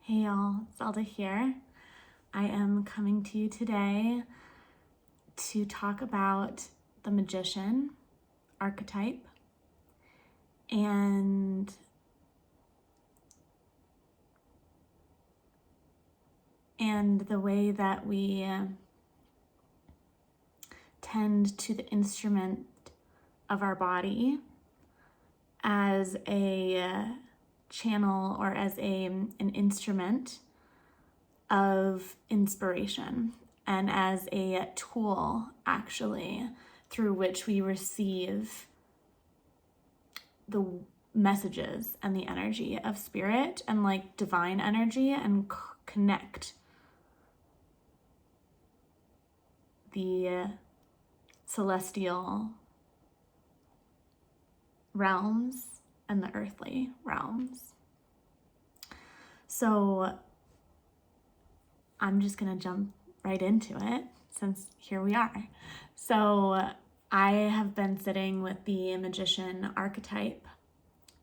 Hey y'all, Zelda here. I am coming to you today to talk about the magician archetype and the way that we tend to the instrument of our body as a channel or as an instrument of inspiration and as a tool actually through which we receive the messages and the energy of spirit and like divine energy and connect the celestial realms and the earthly realms. So I'm just gonna jump right into it since here we are. So I have been sitting with the magician archetype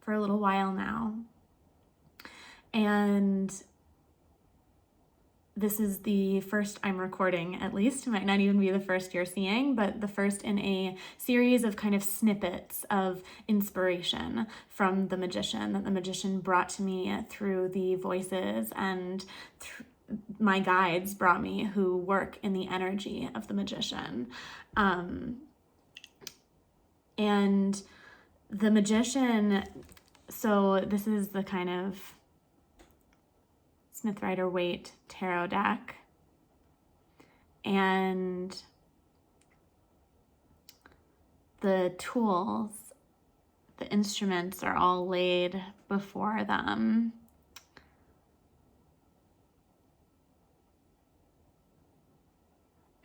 for a little while now. And this is the first I'm recording, at least. It might not even be the first you're seeing, but the first in a series of kind of snippets of inspiration from the magician that the magician brought to me through the voices and my guides brought me who work in the energy of the magician. And the magician, so this is the kind of Smith-Rider-Waite tarot deck, and the tools, the instruments are all laid before them.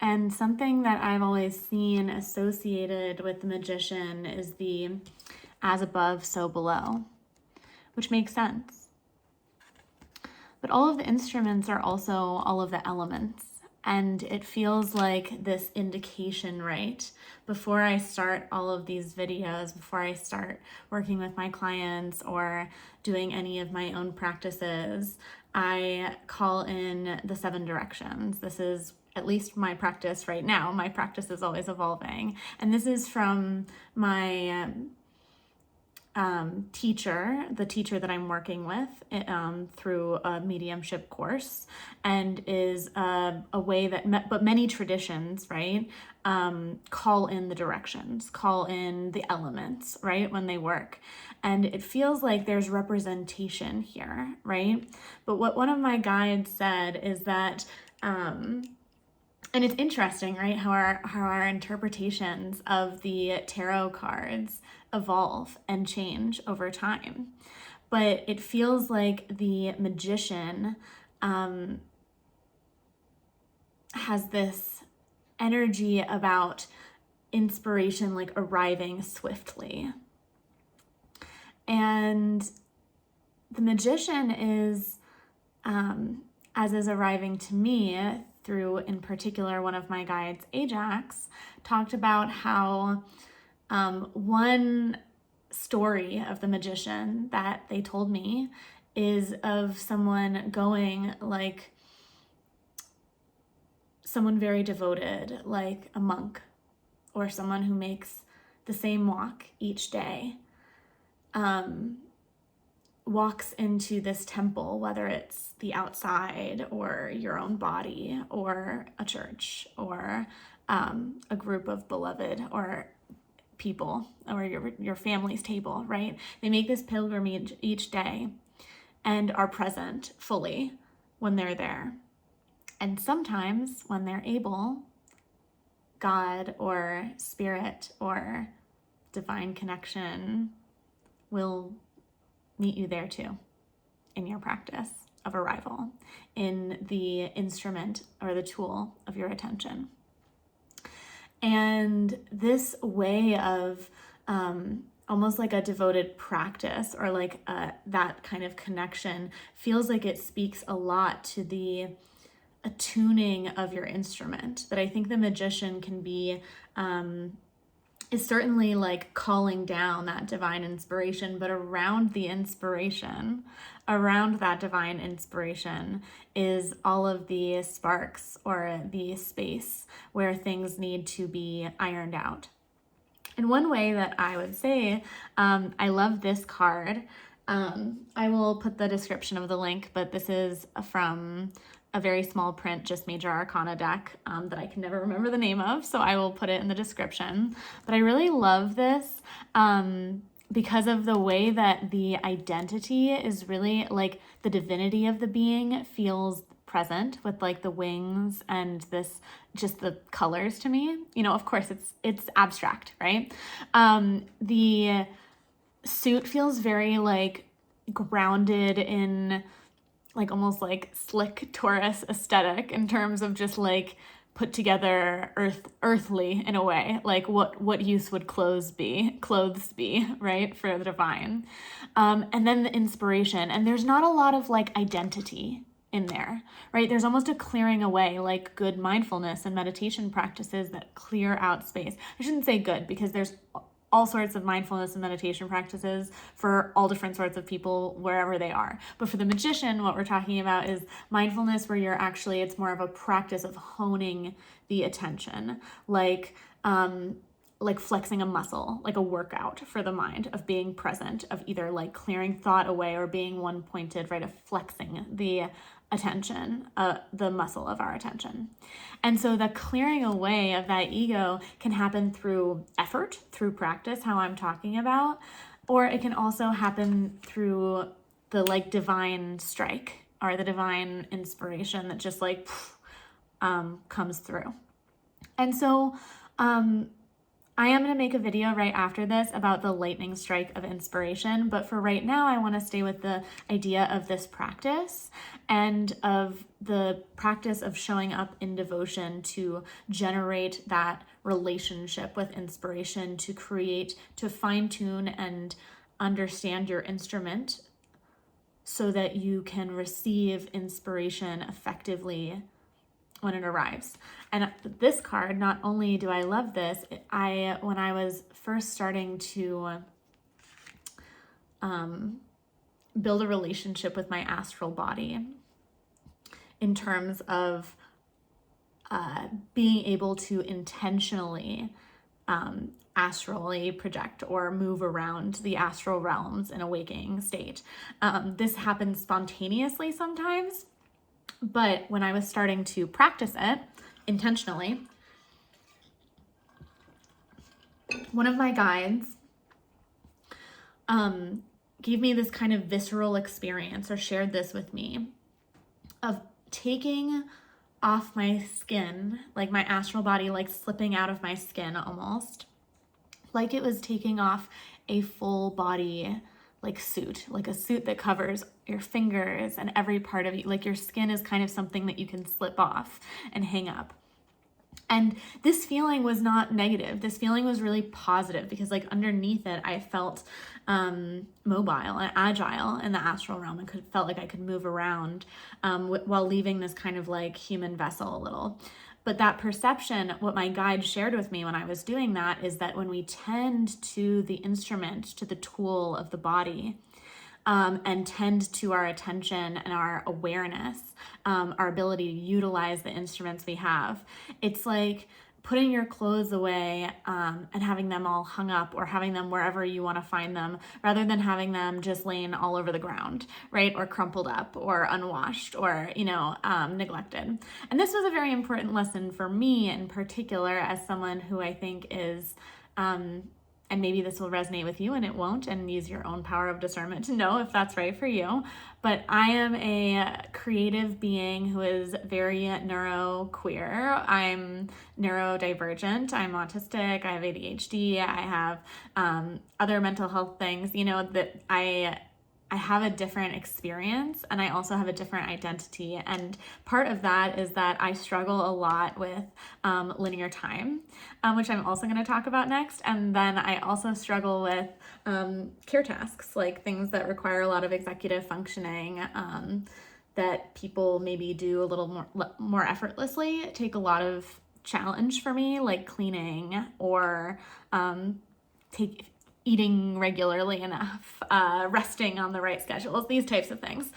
And something that I've always seen associated with the magician is the as above, so below, which makes sense. But all of the instruments are also all of the elements. And it feels like this indication, right? Before I start all of these videos, before I start working with my clients or doing any of my own practices, I call in the 7 directions. This is at least my practice right now. My practice is always evolving. And this is from my teacher, the teacher that I'm working with through a mediumship course, and is a way that, but many traditions, right, call in the directions, call in the elements, right, when they work. And it feels like there's representation here, right? But what one of my guides said is that, and it's interesting, right, how our interpretations of the tarot cards evolve and change over time. But it feels like the magician has this energy about inspiration like arriving swiftly. And the magician is, as is arriving to me through, in particular, one of my guides, Ajax, talked about how one story of the magician that they told me is of someone going like someone very devoted, like a monk or someone who makes the same walk each day, walks into this temple, whether it's the outside or your own body or a church or a group of beloved or people or your family's table, right? They make this pilgrimage each day and are present fully when they're there. And sometimes when they're able, God or spirit or divine connection will meet you there too in your practice of arrival, in the instrument or the tool of your attention. And this way of almost like a devoted practice or like that kind of connection feels like it speaks a lot to the attuning of your instrument, that I think the magician can be is certainly like calling down that divine inspiration, but around the inspiration, around that divine inspiration is all of the sparks or the space where things need to be ironed out. And one way that I would say, I love this card. I will put the description of the link, but this is from a very small print, just major arcana deck that I can never remember the name of, so I will put it in the description. But I really love this because of the way that the identity is really like the divinity of the being feels present with like the wings and this, just the colors to me. You know, of course it's abstract, right? The suit feels very like grounded in like almost like slick Taurus aesthetic in terms of just like put together earthly in a way, like what use would clothes be, right, for the divine. And then the inspiration, and there's not a lot of like identity in there, right? There's almost a clearing away, like good mindfulness and meditation practices that clear out space. I shouldn't say good, because there's all sorts of mindfulness and meditation practices for all different sorts of people wherever they are. But for the magician, what we're talking about is mindfulness where you're actually, it's more of a practice of honing the attention, like flexing a muscle, like a workout for the mind of being present, of either like clearing thought away or being one pointed, right, of flexing the attention, the muscle of our attention. And so the clearing away of that ego can happen through effort, through practice, how I'm talking about, or it can also happen through the like divine strike or the divine inspiration that just like comes through. And so I am going to make a video right after this about the lightning strike of inspiration, but for right now, I want to stay with the idea of this practice and of the practice of showing up in devotion to generate that relationship with inspiration, to create, to fine-tune and understand your instrument so that you can receive inspiration effectively when it arrives. And this card, not only do I love this, when I was first starting to build a relationship with my astral body in terms of being able to intentionally astrally project or move around the astral realms in a waking state. This happens spontaneously sometimes, but when I was starting to practice it intentionally, one of my guides gave me this kind of visceral experience, or shared this with me, of taking off my skin, like my astral body, like slipping out of my skin almost, like it was taking off a full body like suit, like a suit that covers your fingers and every part of you. Like your skin is kind of something that you can slip off and hang up. And this feeling was not negative. This feeling was really positive, because like underneath it, I felt mobile and agile in the astral realm. I felt like I could move around while leaving this kind of like human vessel a little. But that perception, what my guide shared with me when I was doing that, is that when we tend to the instrument, to the tool of the body, and tend to our attention and our awareness, our ability to utilize the instruments we have, it's like putting your clothes away and having them all hung up, or having them wherever you want to find them, rather than having them just laying all over the ground, right? Or crumpled up or unwashed or, neglected. And this was a very important lesson for me in particular, as someone who I think is, and maybe this will resonate with you and it won't, and use your own power of discernment to know if that's right for you. But I am a creative being who is very neuroqueer. I'm neurodivergent. I'm autistic. I have ADHD. I have other mental health things, that I have a different experience, and I also have a different identity. And part of that is that I struggle a lot with linear time, which I'm also going to talk about next. And then I also struggle with care tasks, like things that require a lot of executive functioning that people maybe do a little more effortlessly, take a lot of challenge for me, like cleaning or eating regularly enough, resting on the right schedules, these types of things.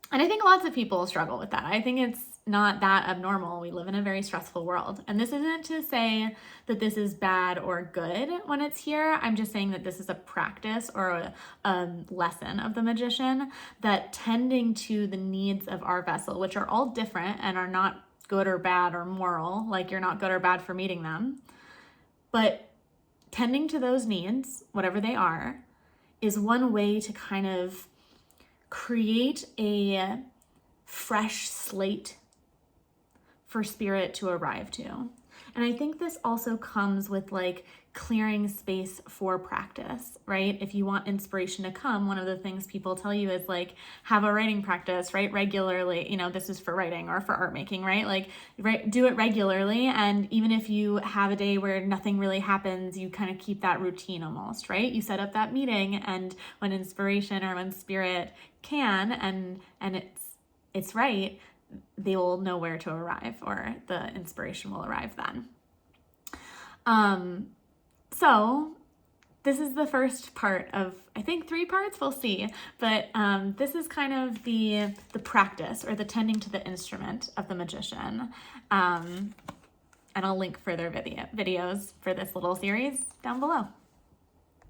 And I think lots of people struggle with that. I think it's not that abnormal. We live in a very stressful world. And this isn't to say that this is bad or good when it's here. I'm just saying that this is a practice or a lesson of the magician, that tending to the needs of our vessel, which are all different and are not good or bad or moral, like you're not good or bad for meeting them, but tending to those needs, whatever they are, is one way to kind of create a fresh slate for spirit to arrive to. And I think this also comes with like clearing space for practice, right? If you want inspiration to come, one of the things people tell you is like, have a writing practice, write regularly. You know, this is for writing or for art making, right? Like do it regularly. And even if you have a day where nothing really happens, you kind of keep that routine almost, right? You set up that meeting, and when inspiration or when spirit can, and it's right, they will know where to arrive, or the inspiration will arrive then. So this is the first part of, I think, 3 parts, we'll see. But this is kind of the practice, or the tending to the instrument of the magician. And I'll link further videos for this little series down below.